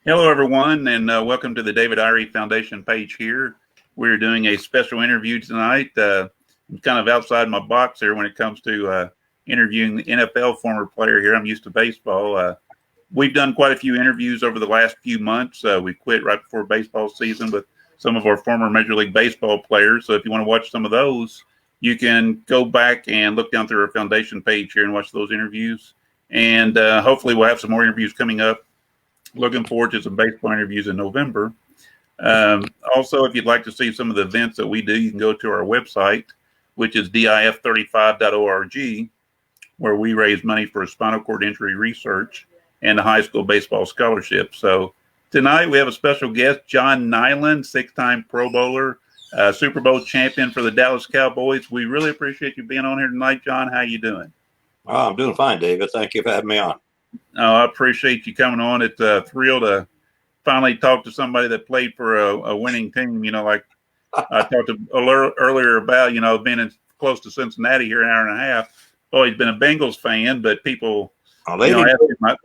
Hello, everyone, and welcome to the David Irie Foundation page here. We're doing a special interview tonight. I'm kind of outside my box here when it comes to interviewing the NFL former player here. I'm used to baseball. We've done quite a few interviews over the last few months. We quit right before baseball season with some of our former Major League Baseball players. So if you want to watch some of those, you can go back and look down through our foundation page here and watch those interviews. And hopefully we'll have some more interviews coming up. Looking forward to some baseball interviews in November. Also, if you'd like to see some of the events that we do, you can go to our website, which is dif35.org, where we raise money for spinal cord injury research and the high school baseball scholarship. So tonight we have a special guest, John Niland, six-time Pro Bowler, Super Bowl champion for the Dallas Cowboys. We really appreciate you being on here tonight, John. How you doing? Oh, I'm doing fine, David. Thank you for having me on. I appreciate you coming on. It's a thrill to finally talk to somebody that played for a winning team. Like I talked earlier about, being close to Cincinnati here an hour and a half. Always been a Bengals fan, but people, Oh, ask me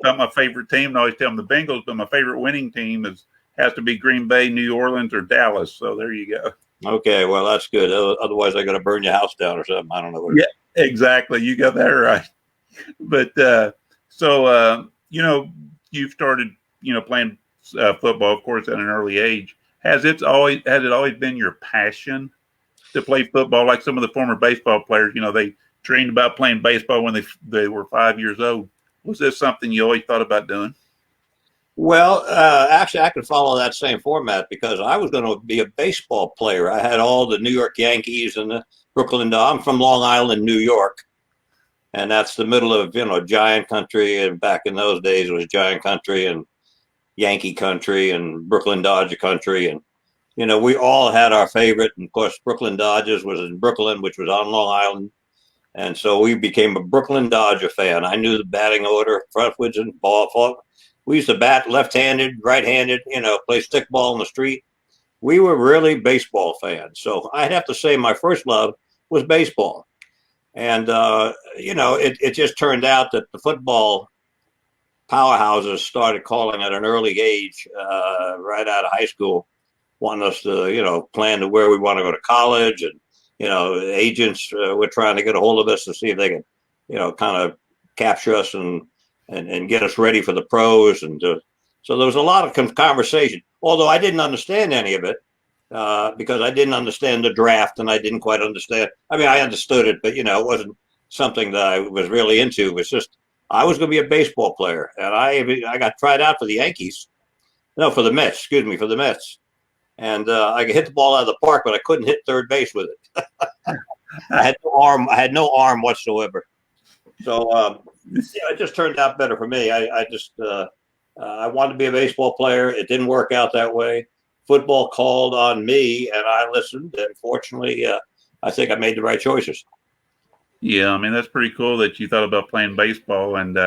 about my favorite team, and I always tell them the Bengals, but my favorite winning team has to be Green Bay, New Orleans, or Dallas. So there you go. Okay, well, that's good. Otherwise, I got to burn your house down or something. I don't know. Yeah, exactly. You got that right. But you've started, playing football, of course, at an early age. Has it always been your passion to play football, like some of the former baseball players? They dreamed about playing baseball when they were 5 years old. Was this something you always thought about doing? Well, actually, I could follow that same format because I was going to be a baseball player. I had all the New York Yankees and the Brooklyn Dodgers. I'm from Long Island, New York, and that's the middle of Giant country. And back in those days, it was Giant country and Yankee country and Brooklyn Dodger country, and we all had our favorite. And of course, Brooklyn Dodgers was in Brooklyn, which was on Long Island. And so we became a Brooklyn Dodger fan. I knew the batting order, frontwards and ball. We used to bat left-handed, right-handed, play stickball in the street. We were really baseball fans. So I'd have to say my first love was baseball. And, it just turned out that the football powerhouses started calling at an early age, right out of high school, wanting us to, plan to where we want to go to college. And, agents were trying to get a hold of us to see if they could, kind of capture us and get us ready for the pros. And so there was a lot of conversation, although I didn't understand any of it because I didn't understand the draft and I didn't quite understand. I mean, I understood it, but, it wasn't something that I was really into. It was just I was going to be a baseball player. And I got tried out for the Yankees. No, for the Mets, excuse me, for the Mets. And I could hit the ball out of the park, but I couldn't hit third base with it. I had no arm. I had no arm whatsoever. So it just turned out better for me. I wanted to be a baseball player. It didn't work out that way. Football called on me, and I listened. And fortunately, I think I made the right choices. Yeah, I mean that's pretty cool that you thought about playing baseball and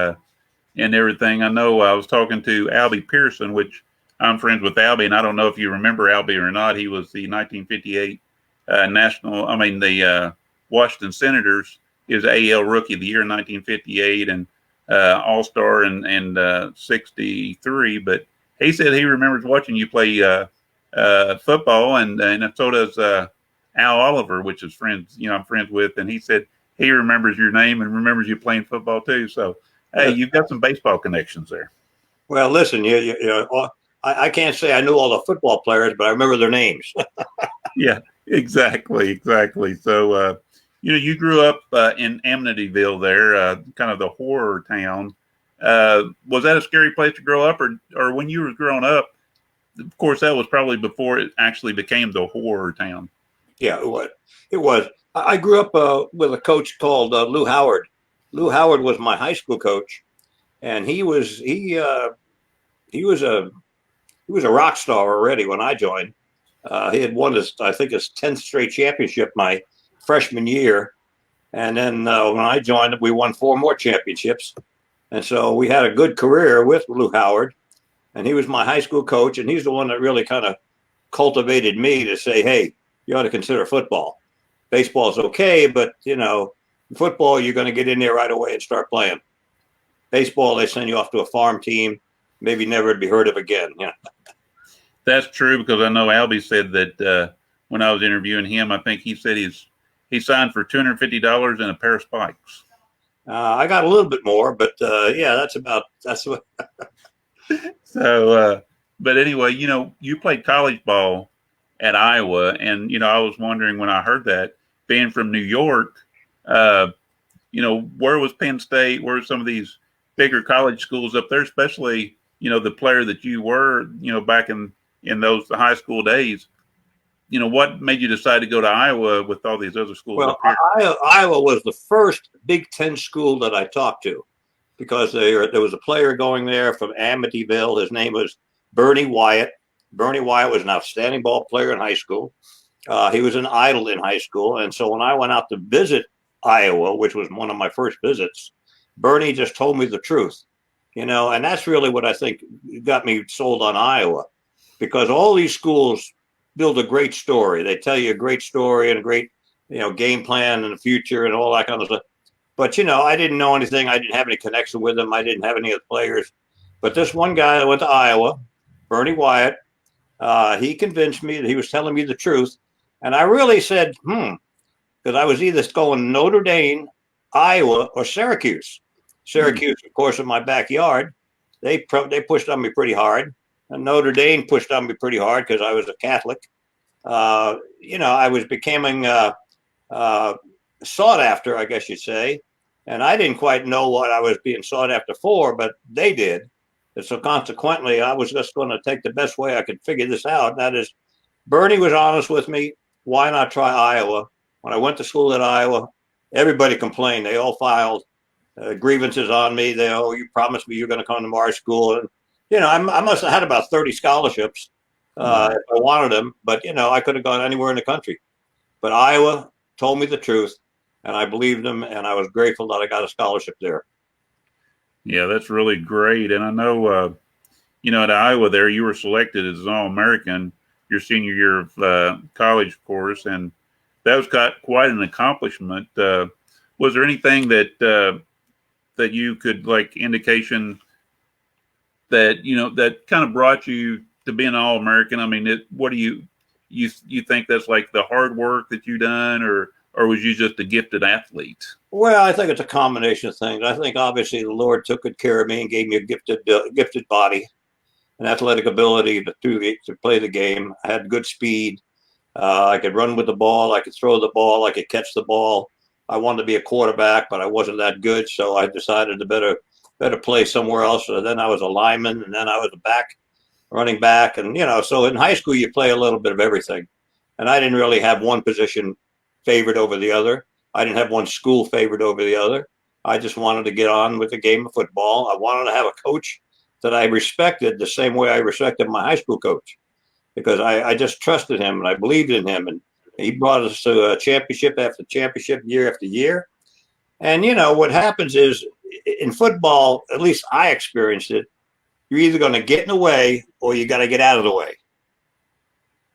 everything. I know I was talking to Albie Pearson, which I'm friends with Albie, and I don't know if you remember Albie or not. He was the 1958 the Washington Senators. He was AL Rookie of the Year in 1958 and All Star in 63. But he said he remembers watching you play football, and so does Al Oliver, which is friends. I'm friends with, and he said he remembers your name and remembers you playing football too. So hey, you've got some baseball connections there. Well, listen, I can't say I knew all the football players, but I remember their names. Yeah, exactly. So, you grew up in Amityville there, kind of the horror town. Was that a scary place to grow up, or when you were growing up? Of course, that was probably before it actually became the horror town. Yeah, it was. I grew up with a coach called Lou Howard. Lou Howard was my high school coach, and he was a rock star already when I joined. He had won his 10th straight championship my freshman year, and then when I joined, we won 4 more championships, and so we had a good career with Lou Howard, and he was my high school coach, and he's the one that really kind of cultivated me to say, hey, you ought to consider football. Baseball's okay, but football you're going to get in there right away and start playing. Baseball, they send you off to a farm team. maybe never to be heard of again. Yeah. That's true, because I know Albie said that when I was interviewing him, I think he said he signed for $250 and a pair of spikes. I got a little bit more, but yeah, that's what. So, but anyway, you played college ball at Iowa, and I was wondering when I heard that, being from New York, uh, where was Penn State? Where were some of these bigger college schools up there, especially the player that you were, back in those high school days? What made you decide to go to Iowa with all these other schools Well, up here? Iowa was the first Big Ten school that I talked to, because there was a player going there from Amityville. His name was Bernie Wyatt. Bernie Wyatt was an outstanding ball player in high school. He was an idol in high school. And so when I went out to visit Iowa, which was one of my first visits, Bernie just told me the truth, and that's really what I think got me sold on Iowa, because all these schools build a great story. They tell you a great story and a great, game plan in the future and all that kind of stuff. But, I didn't know anything. I didn't have any connection with them. I didn't have any of the players. But this one guy that went to Iowa, Bernie Wyatt, he convinced me that he was telling me the truth. And I really said, because I was either going Notre Dame, Iowa, or Syracuse. Syracuse, of course, in my backyard. They pushed on me pretty hard. And Notre Dame pushed on me pretty hard because I was a Catholic. I was becoming sought after, I guess you'd say. And I didn't quite know what I was being sought after for, but they did. And so consequently, I was just going to take the best way I could figure this out. And that is, Bernie was honest with me. Why not try Iowa? When I went to school at Iowa, everybody complained. They all filed grievances on me. You promised me you're going to come to our school. And, I must have had about 30 scholarships if I wanted them. But, I could have gone anywhere in the country. But Iowa told me the truth, and I believed them, and I was grateful that I got a scholarship there. Yeah, that's really great. And I know, at Iowa there, you were selected as an All-American your senior year of college, of course, and that was quite an accomplishment. Was there anything that you could, like, indication that that kind of brought you to being an All-American? I mean, what do you think that's like the hard work that you done, or was you just a gifted athlete? Well, I think it's a combination of things. I think obviously the Lord took good care of me and gave me a gifted body, an athletic ability to play the game. I had good speed. I could run with the ball. I could throw the ball. I could catch the ball. I wanted to be a quarterback, but I wasn't that good, so I decided to better play somewhere else. So then I was a lineman, and then I was a running back, and so in high school you play a little bit of everything, and I didn't really have one position favored over the other. I didn't have one school favored over the other. I just wanted to get on with the game of football. I wanted to have a coach that I respected the same way I respected my high school coach, because I just trusted him and I believed in him, and he brought us to a championship after championship, year after year. And what happens is, in football, at least I experienced it, you're either going to get in the way or you got to get out of the way.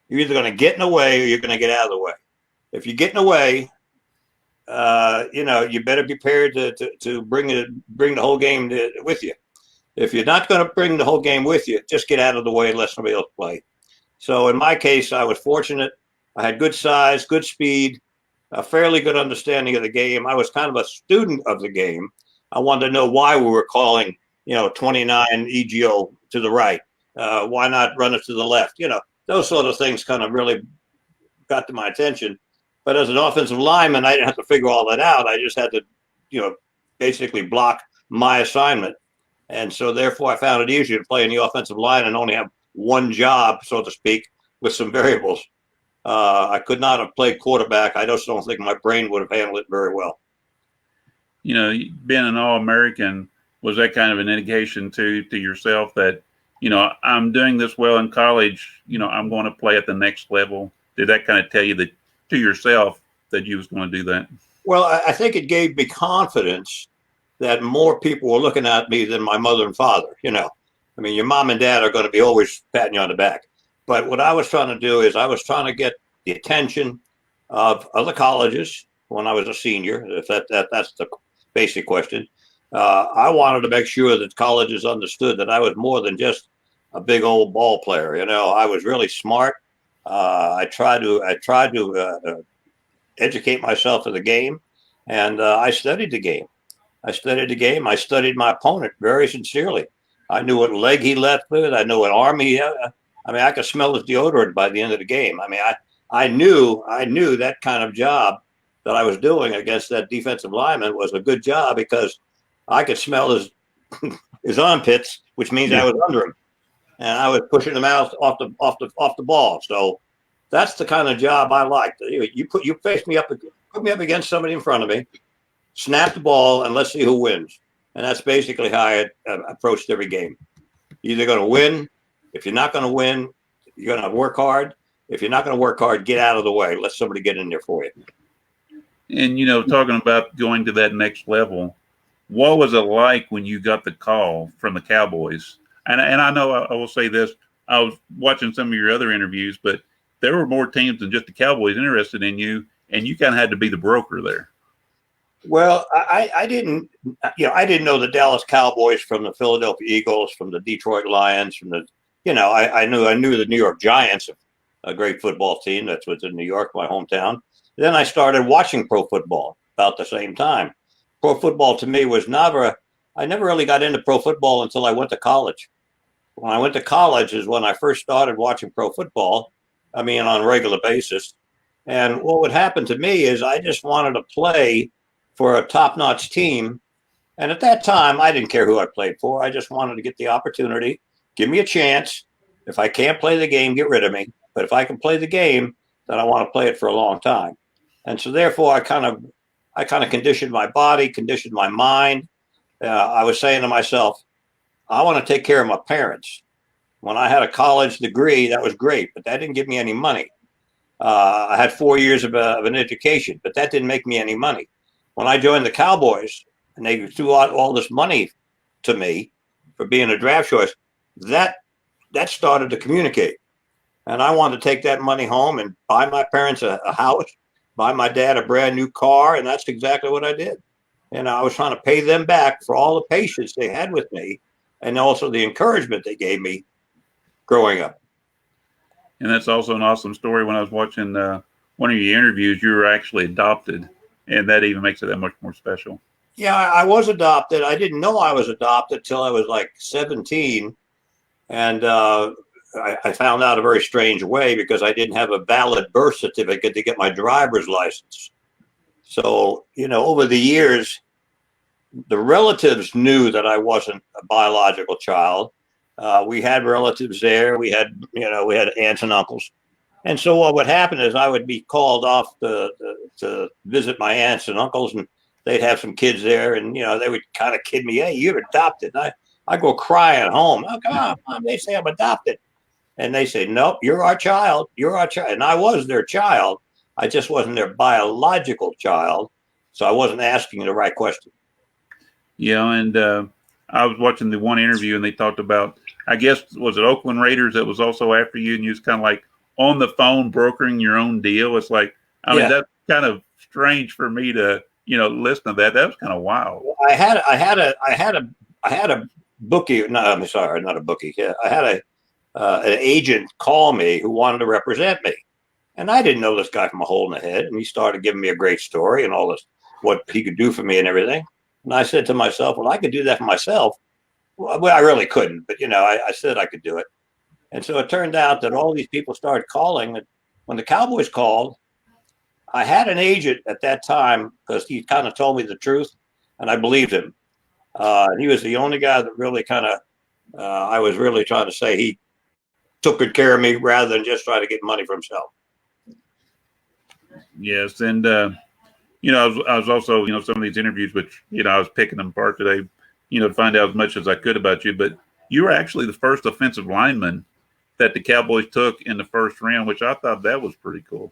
You're either going to get in the way or you're going to get out of the way. If you get in the way, you better be prepared to bring the whole game with you. If you're not going to bring the whole game with you, just get out of the way and let somebody else play. So in my case, I was fortunate. I had good size, good speed, a fairly good understanding of the game. I was kind of a student of the game. I wanted to know why we were calling, 29 EGO to the right. Why not run it to the left? Those sort of things kind of really got to my attention. But as an offensive lineman, I didn't have to figure all that out. I just had to, basically block my assignment. And so therefore I found it easier to play in the offensive line and only have one job, so to speak, with some variables. I could not have played quarterback. I just don't think my brain would have handled it very well. Being an All-American, was that kind of an indication to yourself that, I'm doing this well in college, I'm going to play at the next level? Did that kind of tell you that to yourself that you was going to do that? Well, I think it gave me confidence that more people were looking at me than my mother and father. I mean, your mom and dad are going to be always patting you on the back. But what I was trying to do is I was trying to get the attention of other colleges when I was a senior, if that's the basic question. I wanted to make sure that colleges understood that I was more than just a big old ball player. I was really smart. I tried to educate myself in the game, and I studied the game. I studied the game. I studied my opponent very sincerely. I knew what leg he left with. I knew what arm he had. I mean, I could smell his deodorant by the end of the game. I mean, I knew that kind of job that I was doing against that defensive lineman was a good job because I could smell his armpits, which means I was under him, and I was pushing him out off the ball. So that's the kind of job I liked. You face me up, put me up against somebody in front of me, snap the ball, and let's see who wins. And that's basically how I approached every game. You're either going to win. If you're not going to win, you're going to work hard. If you're not going to work hard, get out of the way. Let somebody get in there for you. And, talking about going to that next level, what was it like when you got the call from the Cowboys? And I know I will say this. I was watching some of your other interviews, but there were more teams than just the Cowboys interested in you, and you kind of had to be the broker there. Well, I didn't know the Dallas Cowboys from the Philadelphia Eagles, from the Detroit Lions, from the, I knew the New York Giants, a great football team. That's what's in New York, my hometown. Then I started watching pro football about the same time. Pro football to me was I never really got into pro football until I went to college. When I went to college is when I first started watching pro football, on a regular basis. And what would happen to me is I just wanted to play for a top-notch team. And at that time, I didn't care who I played for. I just wanted to get the opportunity, give me a chance. If I can't play the game, get rid of me. But if I can play the game, then I want to play it for a long time. And so therefore, I kind of conditioned my body, conditioned my mind. I was saying to myself, I want to take care of my parents. When I had a college degree, that was great, but that didn't give me any money. I had 4 years of an education, but that didn't make me any money. When I joined the Cowboys and they threw out all this money to me for being a draft choice, that started to communicate. And I wanted to take that money home and buy my parents a house, buy my dad a brand new car, and that's exactly what I did. And I was trying to pay them back for all the patience they had with me and also the encouragement they gave me growing up. And that's also an awesome story. When I was watching one of your interviews, you were actually adopted, and that even makes it that much more special. Yeah, I was adopted. I didn't know I was adopted till I was like 17. And I found out a very strange way because I didn't have a valid birth certificate to get my driver's license. So, over the years, the relatives knew that I wasn't a biological child. We had relatives there. We had aunts and uncles. And so what would happen is I would be called off to visit my aunts and uncles, and they'd have some kids there, and they would kind of kid me, "Hey, you're adopted." And I go crying home. "Oh, come on, Mom." They say I'm adopted, and they say, "Nope, you're our child. You're our child." And I was their child. I just wasn't their biological child, so I wasn't asking the right question. Yeah, and I was watching the one interview, and they talked about, I guess, was it Oakland Raiders that was also after you, and you was kind of like on the phone brokering your own deal. It's like, I mean, that's kind of strange for me to, listen to that. That was kind of wild. I had a bookie. No, I'm sorry, not a bookie. Yeah, I had an agent call me who wanted to represent me, and I didn't know this guy from a hole in the head. And he started giving me a great story and all this, what he could do for me and everything. And I said to myself, well, I could do that for myself. Well, I really couldn't, but I said I could do it. And so it turned out that all these people started calling. And when the Cowboys called, I had an agent at that time because he kind of told me the truth, and I believed him. He was the only guy that really I was really trying to say he took good care of me rather than just try to get money for himself. Yes, and I was also some of these interviews, which I was picking them apart today, to find out as much as I could about you. But you were actually the first offensive lineman that the Cowboys took in the first round, which I thought that was pretty cool.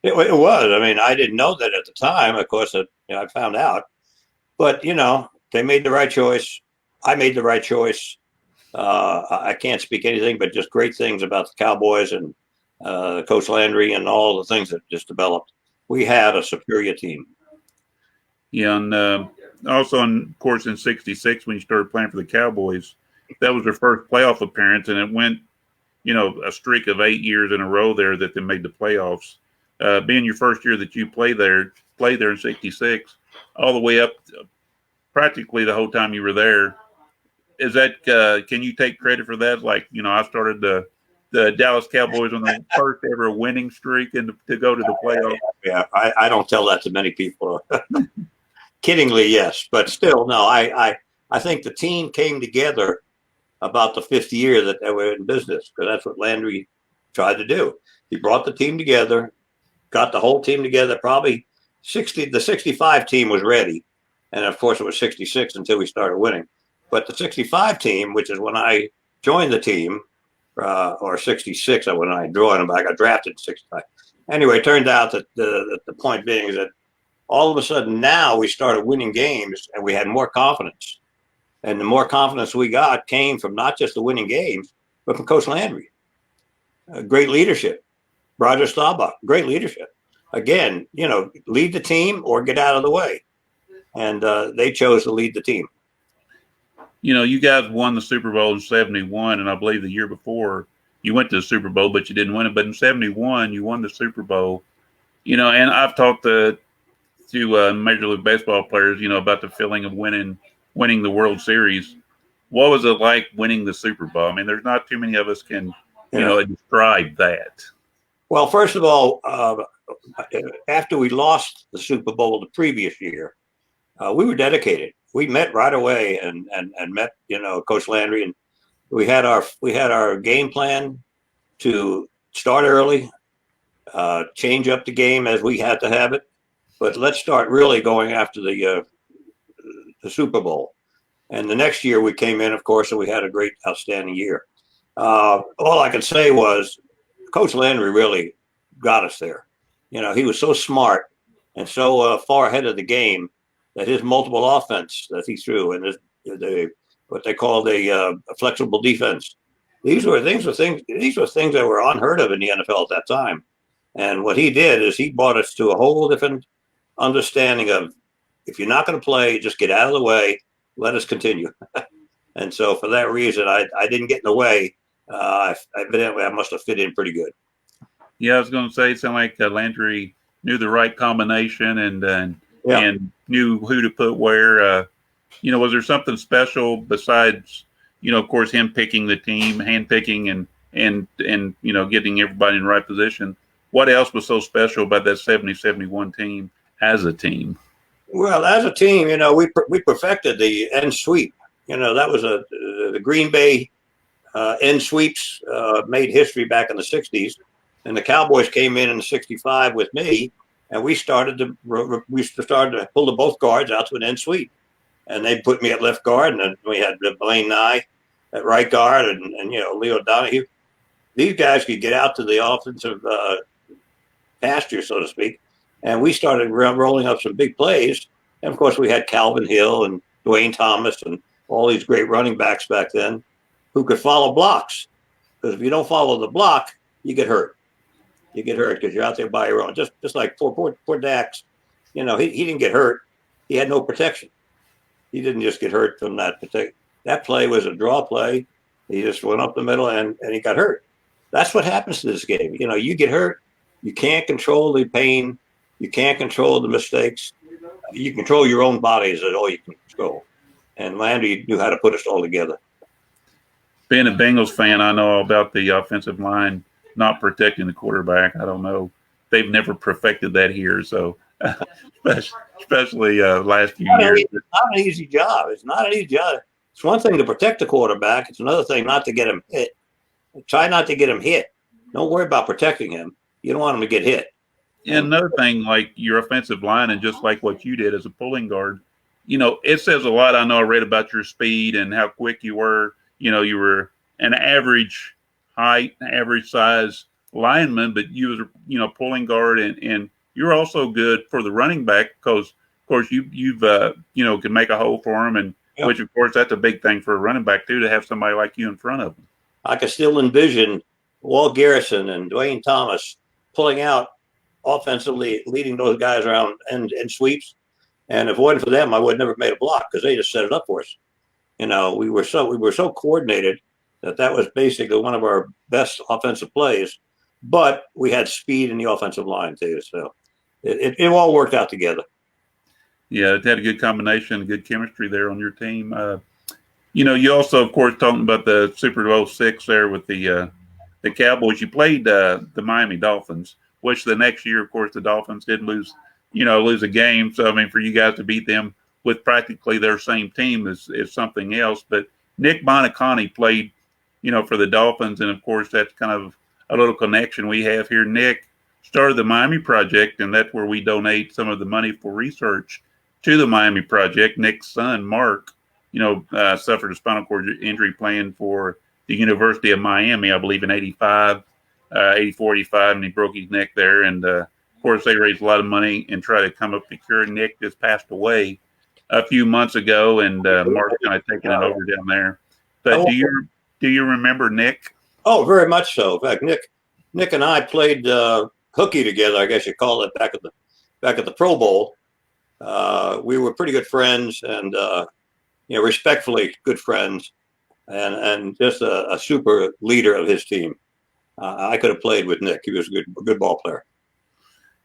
It was. I mean, I didn't know that at the time. Of course, I found out. But, they made the right choice. I made the right choice. I can't speak anything but just great things about the Cowboys and Coach Landry and all the things that just developed. We had a superior team. Yeah, and also, of course, in '66 when you started playing for the Cowboys, that was their first playoff appearance, and it went, a streak of 8 years in a row there that they made the playoffs. Being your first year that you played there in '66, all the way up practically the whole time you were there. Is that can you take credit for that? Like, I started the Dallas Cowboys on the first ever winning streak and to go to the playoffs. Yeah, I don't tell that to many people. Kiddingly, yes, but still, no. I think the team came together about the fifth year that they were in business, because that's what Landry tried to do. He brought the team together, got the whole team together. Probably the '65 team was ready, and of course it was '66 until we started winning. But the '65 team, which is when I joined the team, or '66, when I joined them, I got drafted in '65. Anyway, it turned out that the point being is that all of a sudden now we started winning games and we had more confidence. And the more confidence we got came from not just the winning games, but from Coach Landry. Great leadership. Roger Staubach, great leadership. Again, lead the team or get out of the way. And they chose to lead the team. You guys won the Super Bowl in '71, and I believe the year before you went to the Super Bowl, but you didn't win it. But in '71, you won the Super Bowl. And I've talked to Major League Baseball players, about the feeling of winning the World Series. What was it like winning the Super Bowl? I mean, there's not too many of us can, describe that. Well, first of all, after we lost the Super Bowl the previous year, we were dedicated. We met right away and met, Coach Landry, and we had our game plan to start early, change up the game as we had to have it, but let's start really going after the Super Bowl. And the next year we came in, of course, and we had a great, outstanding year. All I could say was Coach Landry really got us there. He was so smart and so far ahead of the game that his multiple offense that he threw and what they called a flexible defense. These were things that were unheard of in the NFL at that time. And what he did is he brought us to a whole different understanding of, if you're not going to play, just get out of the way. Let us continue. And so for that reason, I didn't get in the way. Evidently, I must have fit in pretty good. Yeah, I was going to say, it sounded like Landry knew the right combination and knew who to put where. Was there something special besides, of course, him picking the team, handpicking and getting everybody in the right position? What else was so special about that '70-'71 team as a team? Well, as a team, we perfected the end sweep. That was the Green Bay end sweeps made history back in the '60s, and the Cowboys came in '65 with me, and we started to pull the both guards out to an end sweep, and they put me at left guard, and then we had Blaine Nye at right guard, and Leo Donahue. These guys could get out to the offensive pasture, so to speak. And we started rolling up some big plays. And, of course, we had Calvin Hill and Dwayne Thomas and all these great running backs back then who could follow blocks. Because if you don't follow the block, you get hurt. You get hurt because you're out there by your own. Just like poor Dax. He didn't get hurt. He had no protection. He didn't just get hurt from that protection. That play was a draw play. He just went up the middle and he got hurt. That's what happens to this game. You get hurt. You can't control the pain. You can't control the mistakes. You control your own bodies. Is all you can control. And Landry knew how to put us all together. Being a Bengals fan, I know all about the offensive line not protecting the quarterback. I don't know. They've never perfected that here. So, especially last few years. It's not an easy job. It's not an easy job. It's one thing to protect the quarterback. It's another thing not to get him hit. Try not to get him hit. Don't worry about protecting him. You don't want him to get hit. And another thing, like your offensive line, and just like what you did as a pulling guard, it says a lot. I know I read about your speed and how quick you were. You were an average height, average size lineman, but you was, pulling guard, and you're also good for the running back because, of course, you've can make a hole for him, and which, of course, that's a big thing for a running back too, to have somebody like you in front of them. I can still envision Walt Garrison and Dwayne Thomas pulling out offensively, leading those guys around and sweeps. And if it wasn't for them, I would have never made a block because they just set it up for us. We were so coordinated that was basically one of our best offensive plays. But we had speed in the offensive line too, so it all worked out together. Yeah, it had a good combination, good chemistry there on your team. You also, of course, talking about the Super Bowl VI there with the Cowboys. You played the Miami Dolphins, which the next year, of course, the Dolphins did lose a game. So I mean, for you guys to beat them with practically their same team is something else. But Nick Bonacani played, for the Dolphins, and of course, that's kind of a little connection we have here. Nick started the Miami Project, and that's where we donate some of the money for research to the Miami Project. Nick's son, Mark, suffered a spinal cord injury playing for the University of Miami, I believe, in 85, 84, 85, and he broke his neck there. And, of course, they raised a lot of money and tried to come up to cure. Nick just passed away a few months ago, and Mark's kind of taking it over down there. But do you remember Nick? Oh, very much so. In fact, Nick and I played hooky together, I guess you call it, back at the Pro Bowl. We were pretty good friends, and respectfully good friends, and just a super leader of his team. I could have played with Nick. He was a good ball player.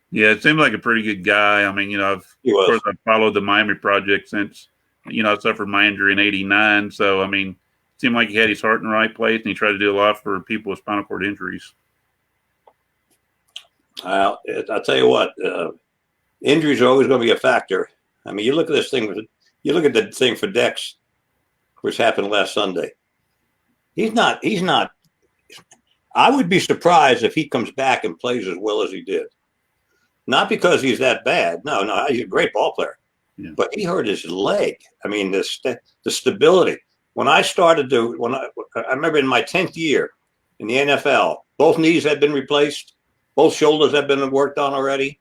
Yeah, it seemed like a pretty good guy. I mean, of course, I've followed the Miami Project since, I suffered my injury in '89. So, I mean, it seemed like he had his heart in the right place, and he tried to do a lot for people with spinal cord injuries. I'll tell you what, injuries are always going to be a factor. I mean, you look at this thing. You look at the thing for Dex, which happened last Sunday. He's not. I would be surprised if he comes back and plays as well as he did. Not because he's that bad. No, he's a great ball player. Yeah. But he hurt his leg. I mean, the stability. When I started I remember in my 10th year in the NFL, both knees had been replaced, both shoulders had been worked on already.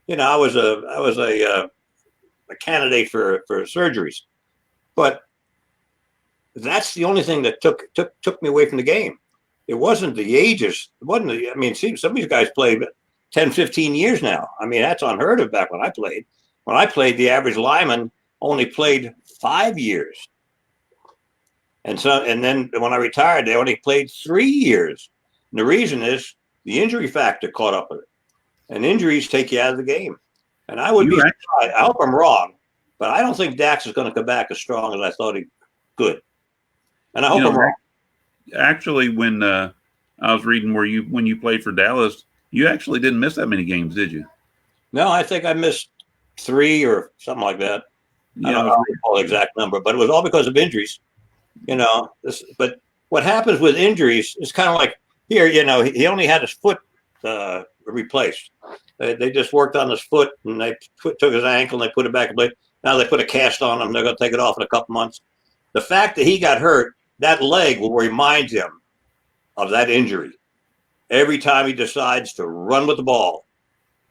I was a candidate for surgeries, but that's the only thing that took me away from the game. It wasn't the ages. Some of these guys played 10, 15 years now. I mean, that's unheard of back when I played. When I played, the average lineman only played 5 years. And then when I retired, they only played 3 years. And the reason is the injury factor caught up with it. And injuries take you out of the game. And I would be surprised. I hope I'm wrong, but I don't think Dax is going to come back as strong as I thought he could. And I hope I'm wrong. Actually, when I was reading when you played for Dallas, you actually didn't miss that many games, did you? No, I think I missed 3 or something like that. I don't recall the exact number, but it was all because of injuries. But what happens with injuries is kind of like here. He only had his foot replaced. They just worked on his foot, and they took his ankle and they put it back. Now they put a cast on him. They're going to take it off in a couple months. The fact that he got hurt, that leg will remind him of that injury every time he decides to run with the ball.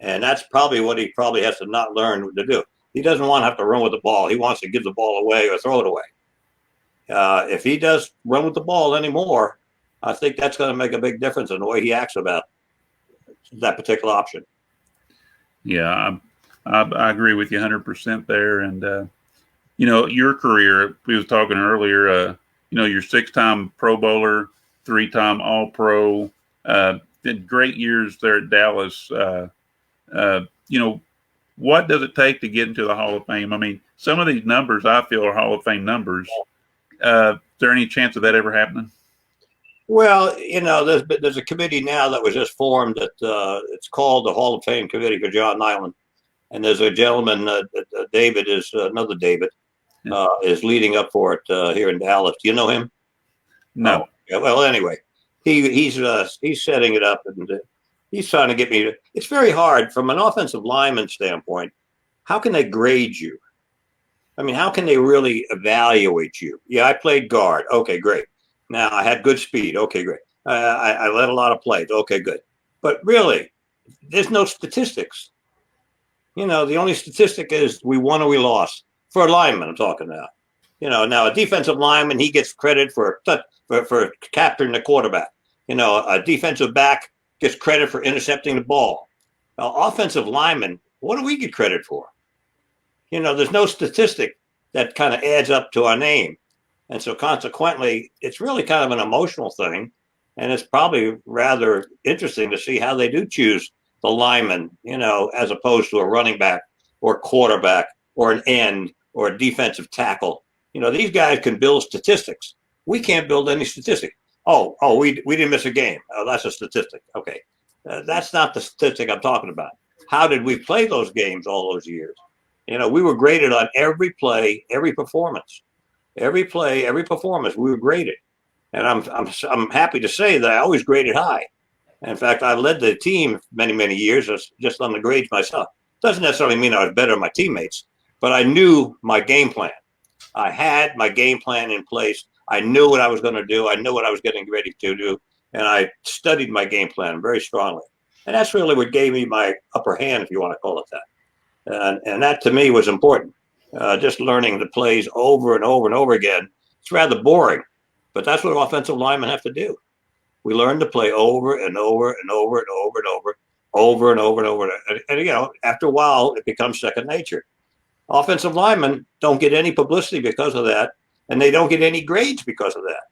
And that's probably what he has to not learn to do. He doesn't want to have to run with the ball. He wants to give the ball away or throw it away. If he does run with the ball anymore, I think that's going to make a big difference in the way he acts about that particular option. Yeah, I agree with you 100% there. And, your career, we was talking earlier, you're 6-time Pro Bowler, 3-time All-Pro, did great years there at Dallas. What does it take to get into the Hall of Fame? I mean, some of these numbers I feel are Hall of Fame numbers. Is there any chance of that ever happening? Well, there's a committee now that was just formed that it's called the Hall of Fame Committee for John Niland. And there's a gentleman, David is another David, is leading up for it here in Dallas. Do you know him? No. Oh, yeah, well, anyway, he's setting it up, and he's trying to get me. It's very hard from an offensive lineman standpoint. How can they grade you? I mean, how can they really evaluate you? Yeah, I played guard. Okay, great. Now I had good speed. Okay, great. I led a lot of plays. Okay, good. But really, there's no statistics. The only statistic is we won or we lost. For a lineman, I'm talking about. Now a defensive lineman, he gets credit for capturing the quarterback. A defensive back gets credit for intercepting the ball. Now, offensive linemen, what do we get credit for? There's no statistic that kind of adds up to our name. And so consequently, it's really kind of an emotional thing. And it's probably rather interesting to see how they do choose the lineman, as opposed to a running back or quarterback or an end or a defensive tackle. These guys can build statistics. We can't build any statistic. We didn't miss a game. Oh, that's a statistic. Okay. That's not the statistic I'm talking about. How did we play those games all those years? We were graded on every play, every performance. Every play, every performance, we were graded. And I'm happy to say that I always graded high. In fact, I led the team many, many years just on the grades myself. Doesn't necessarily mean I was better than my teammates, but I knew my game plan. I had my game plan in place. I knew what I was going to do. I knew what I was getting ready to do. And I studied my game plan very strongly. And that's really what gave me my upper hand, if you want to call it that. And that to me was important. Just learning the plays over and over and over again. It's rather boring, but that's what offensive linemen have to do. We learn to play over and over and over and over and over and over and over. And after a while, it becomes second nature. Offensive linemen don't get any publicity because of that, and they don't get any grades because of that.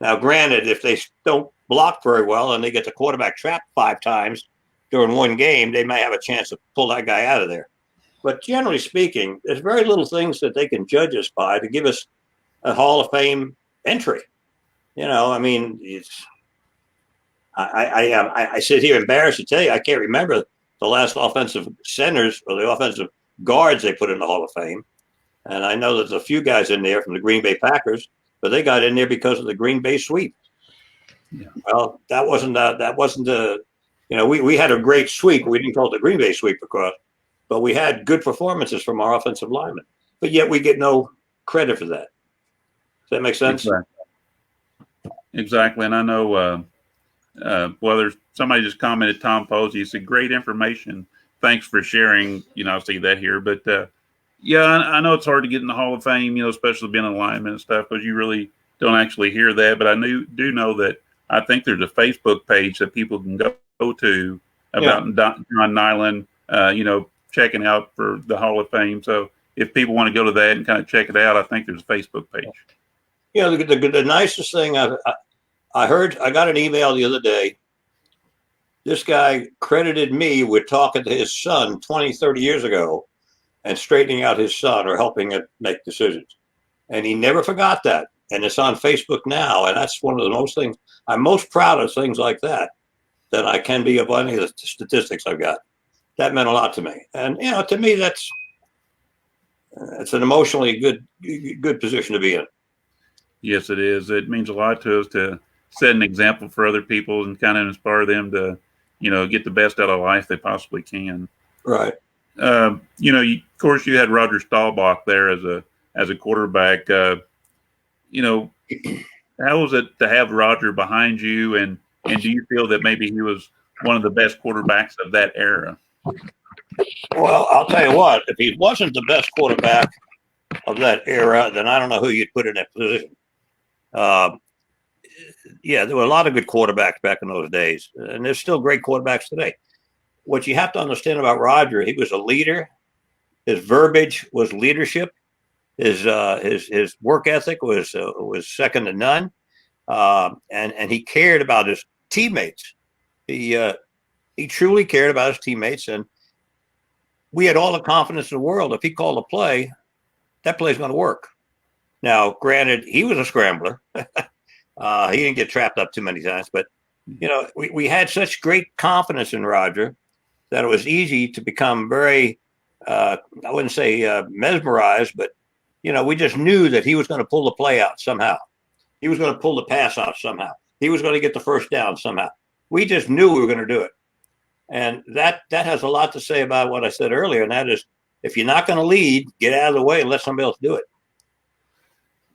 Now, granted, if they don't block very well and they get the quarterback trapped 5 times during one game, they may have a chance to pull that guy out of there. But generally speaking, there's very little things that they can judge us by to give us a Hall of Fame entry. I sit here embarrassed to tell you I can't remember the last offensive centers or the offensive guards they put in the Hall of Fame. And I know there's a few guys in there from the Green Bay Packers, but they got in there because of the Green Bay sweep. Yeah. Well, that wasn't we had a great sweep. We didn't call it the Green Bay sweep, of course. But we had good performances from our offensive linemen, but yet we get no credit for that. Does that make sense? Exactly. And I know, there's somebody just commented, Tom Posey, he said, great information. Thanks for sharing. I see that here. But I know it's hard to get in the Hall of Fame, especially being a lineman and stuff, because you really don't actually hear that. But I do know that I think there's a Facebook page that people can go to about John Niland, checking out for the Hall of Fame. So if people want to go to that and kind of check it out, I think there's a Facebook page. The nicest thing I heard, I got an email the other day. This guy credited me with talking to his son 20, 30 years ago and straightening out his son or helping him make decisions. And he never forgot that. And it's on Facebook now. And that's one of the most things I'm most proud of, things like that I can be of any of the statistics I've got. That meant a lot to me. And, to me, it's an emotionally good position to be in. Yes, it is. It means a lot to us to set an example for other people and kind of inspire them to, get the best out of life they possibly can. Right. Of course, you had Roger Staubach there as a quarterback. How was it to have Roger behind you, and do you feel that maybe he was one of the best quarterbacks of that era? Well, I'll tell you what, if he wasn't the best quarterback of that era, then I don't know who you'd put in that position. There were a lot of good quarterbacks back in those days, and there's still great quarterbacks today. What you have to understand about Roger, he was a leader. His verbiage was leadership. His work ethic was second to none, and he cared about his teammates. He truly cared about his teammates, and we had all the confidence in the world. If he called a play, that play's going to work. Now, granted, he was a scrambler. He didn't get trapped up too many times, but we had such great confidence in Roger that it was easy to become very, I wouldn't say mesmerized, but we just knew that he was going to pull the play out somehow. He was going to pull the pass out somehow. He was going to get the first down somehow. We just knew we were going to do it. And that has a lot to say about what I said earlier, and that is, if you're not going to lead, get out of the way and let somebody else do it.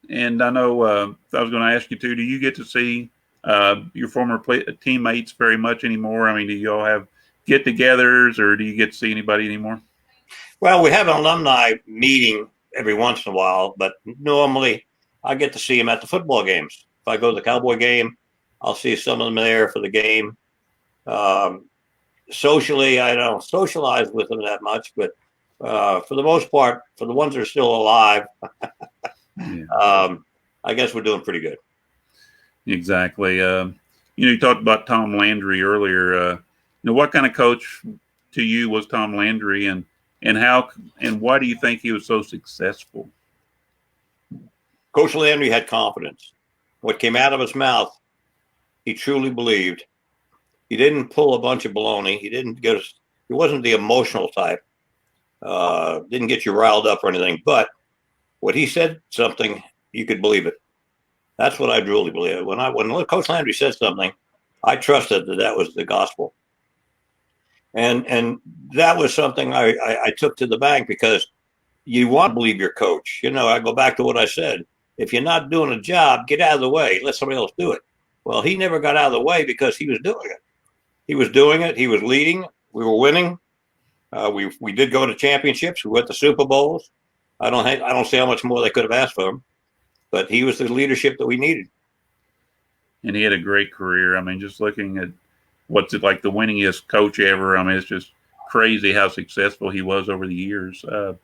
And I know I was going to ask you too, do you get to see your former teammates very much anymore? I mean, do you all have get-togethers, or do you get to see anybody anymore? Well, we have an alumni meeting every once in a while, but normally I get to see them at the football games. If I go to the Cowboy game, I'll see some of them there for the game. Socially, I don't socialize with them that much, but For the most part, for the ones that are still alive, Yeah, I guess we're doing pretty good. exactly. You talked about Tom Landry earlier. What kind of coach to you was Tom Landry, and how and why do you think he was so successful? Coach Landry had confidence. What came out of his mouth, he truly believed. He didn't pull a bunch of baloney. He didn't get us. He wasn't the emotional type. Didn't get you riled up or anything. But when he said something, you could believe it. That's what I truly believe. When Coach Landry said something, I trusted that was the gospel. And that was something I took to the bank, because you want to believe your coach. I go back to what I said. If you're not doing a job, get out of the way. Let somebody else do it. Well, he never got out of the way because he was doing it. He was doing it. He was leading. We were winning. We did go to championships. We went to Super Bowls. I don't see how much more they could have asked for him, but he was the leadership that we needed. And he had a great career. I mean, just looking at what's it like, the winningest coach ever. I mean, it's just crazy how successful he was over the years. There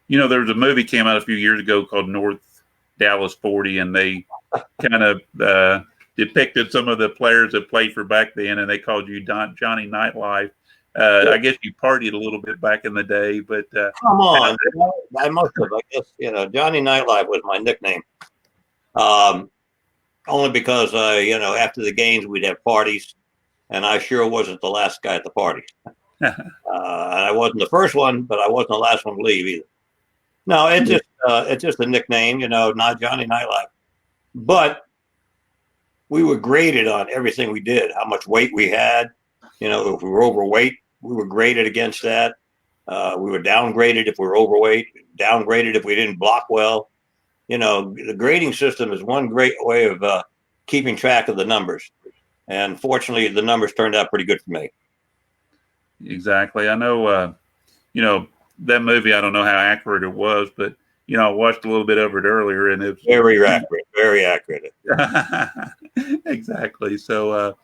was a movie came out a few years ago called North Dallas 40, and they kind of depicted some of the players that played for back then, and they called you Johnny Nightlife. I guess you partied a little bit back in the day, but come on, I must have. I guess Johnny Nightlife was my nickname. Only because after the games we'd have parties, and I sure wasn't the last guy at the party. And I wasn't the first one, but I wasn't the last one to leave either. No, it's just a nickname, not Johnny Nightlife. But we were graded on everything we did, how much weight we had. If we were overweight, we were graded against that. We were downgraded if we were overweight, downgraded if we didn't block well. The grading system is one great way of keeping track of the numbers. And fortunately, the numbers turned out pretty good for me. Exactly. I know, that movie, I don't know how accurate it was, but, I watched a little bit of it earlier, and it was very accurate, very accurate. Exactly. So,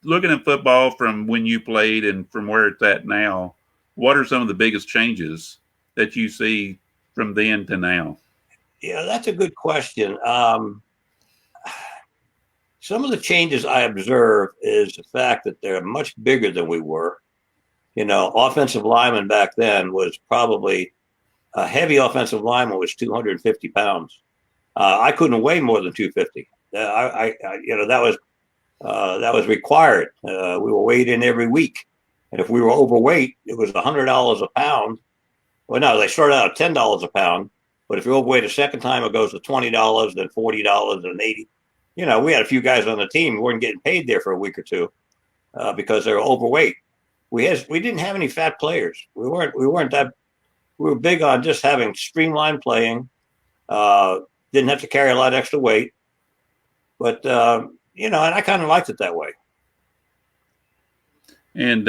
looking at football from when you played and from where it's at now, what are some of the biggest changes that you see from then to now? Yeah, that's a good question. Some of the changes I observe is the fact that they're much bigger than we were. Offensive lineman back then was probably a heavy offensive lineman was 250 pounds. I couldn't weigh more than 250. That was required. We were weighed in every week, and if we were overweight, it was $100 a pound. Well, no, they started out at $10 a pound, but if you're overweight a second time, it goes to $20, then $40, then $80. We had a few guys on the team who weren't getting paid there for a week or two because they were overweight. We didn't have any fat players. We weren't that. We were big on just having streamlined playing. Didn't have to carry a lot of extra weight, but and I kind of liked it that way. And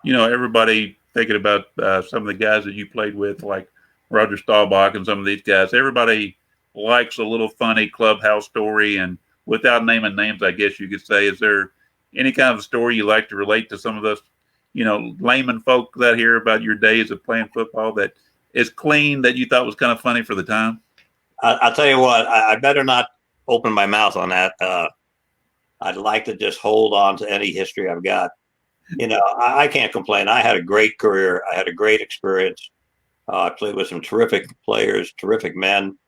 everybody thinking about some of the guys that you played with, like Roger Staubach and some of these guys. Everybody likes a little funny clubhouse story, and without naming names, I guess you could say, is there any kind of story you like to relate to some of those, layman folk that hear about your days of playing football that is clean, that you thought was kind of funny for the time? I'll tell you what, I better not open my mouth on that. I'd like to just hold on to any history I've got. I can't complain. I had a great career. I had a great experience. I played with some terrific players, terrific men,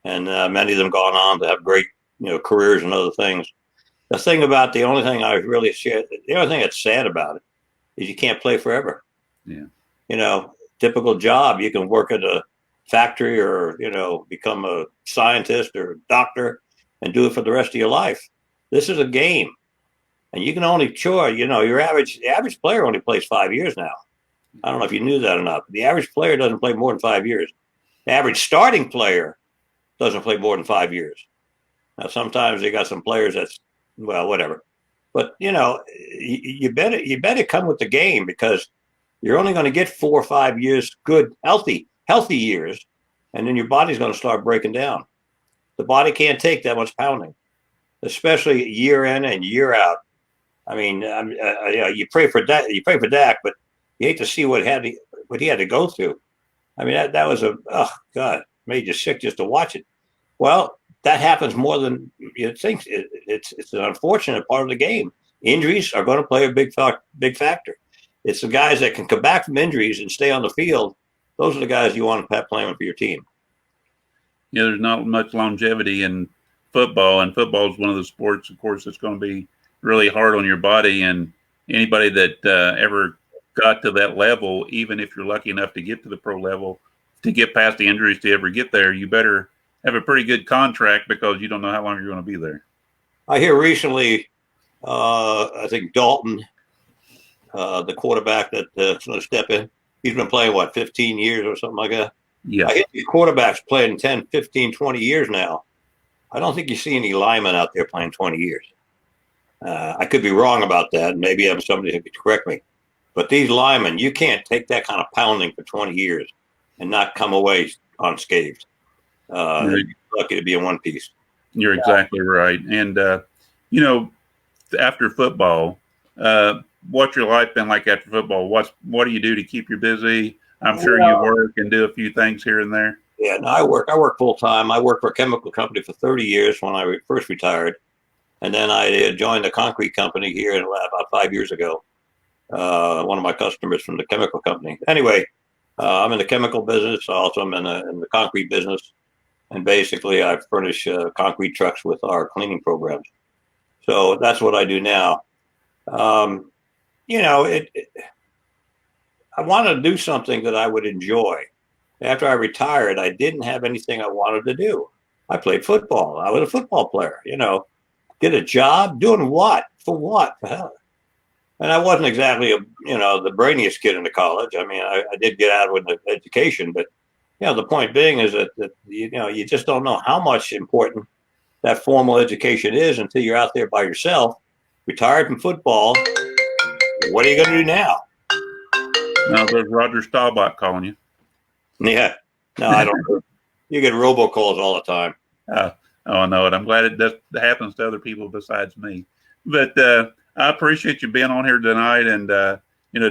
and many of them gone on to have great, careers and other things. The only thing that's sad about it is you can't play forever. Yeah. Typical job, you can work at a factory or, become a scientist or a doctor and do it for the rest of your life. This is a game. And you can only the average player only plays 5 years now. I don't know if you knew that or not, but the average player doesn't play more than 5 years. The average starting player doesn't play more than 5 years. Now, sometimes they got some players that's, well, whatever. But, you better come with the game, because you're only going to get 4 or 5 years, good, healthy years. And then your body's going to start breaking down. The body can't take that much pounding, especially year in and year out. I mean, you pray for Dak, but you hate to see what what he had to go through. I mean, that was oh God, made you sick just to watch it. Well, that happens more than you think. It's an unfortunate part of the game. Injuries are going to play a big factor. It's the guys that can come back from injuries and stay on the field. Those are the guys you want to have playing for your team. Yeah, there's not much longevity in football, and football is one of the sports, of course, that's going to be really hard on your body. And anybody that ever got to that level, even if you're lucky enough to get to the pro level, to get past the injuries to ever get there, you better have a pretty good contract because you don't know how long you're going to be there. I hear recently, I think Dalton, the quarterback that's going to step in, he's been playing, 15 years or something like that? Yeah. I hear these quarterbacks playing 10, 15, 20 years now. I don't think you see any linemen out there playing 20 years. I could be wrong about that. Maybe I have somebody who could correct me. But these linemen, you can't take that kind of pounding for 20 years and not come away unscathed. You're lucky to be in one piece. You're exactly right. And, after football, what's your life been like after football? What do you do to keep you busy? I'm sure you work and do a few things here and there. Yeah, no, I work full time. I worked for a chemical company for 30 years when I first retired. And then I joined a concrete company here about 5 years ago. One of my customers from the chemical company. Anyway, I'm in the chemical business. Also, I'm in the concrete business. And basically, I furnish concrete trucks with our cleaning programs. So that's what I do now. I wanted to do something that I would enjoy. After I retired, I didn't have anything I wanted to do. I played football. I was a football player, Did a job? Doing what? For what? For hell. And I wasn't exactly the brainiest kid in the college. I mean, I did get out with an education, but the point being is that you just don't know how much important that formal education is until you're out there by yourself, retired from football. What are you going to do now? Now there's Roger Staubach calling you. Yeah. No, I don't. You get robocalls all the time. Oh, I know it. I'm glad that happens to other people besides me. But I appreciate you being on here tonight and,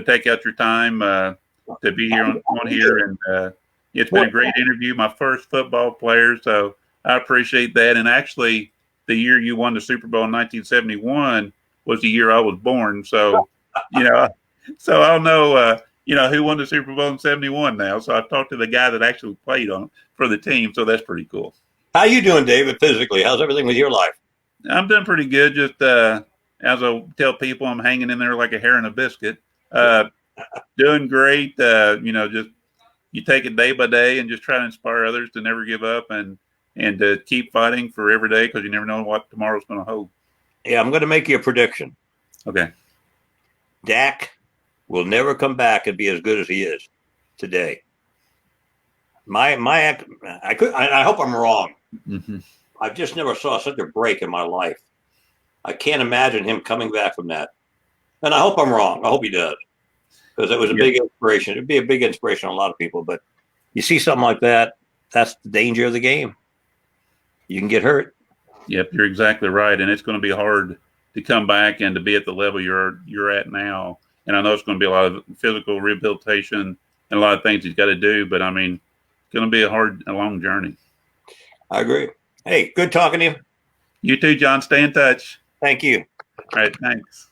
take out your time to be here on here. And it's been a great interview. My first football player. So I appreciate that. And actually, the year you won the Super Bowl in 1971 was the year I was born. So, so I'll know, who won the Super Bowl in 71 now. So I've talked to the guy that actually played for the team. So that's pretty cool. How you doing, David, physically? How's everything with your life? I'm doing pretty good. Just as I tell people, I'm hanging in there like a hair in a biscuit. Doing great. Just you take it day by day and just try to inspire others to never give up and to keep fighting for every day because you never know what tomorrow's going to hold. Yeah, I'm going to make you a prediction. Okay. Dak will never come back and be as good as he is today. I hope I'm wrong. Mm-hmm. I just never saw such a break in my life. I can't imagine him coming back from that. And I hope I'm wrong. I hope he does. Because it was a big inspiration. It'd be a big inspiration on a lot of people. But you see something like that, that's the danger of the game. You can get hurt. Yep, you're exactly right. And it's going to be hard to come back and to be at the level you're at now. And I know it's going to be a lot of physical rehabilitation and a lot of things he's got to do. But, I mean, it's going to be a long journey. I agree. Hey, good talking to you. You too, John. Stay in touch. Thank you. All right, thanks.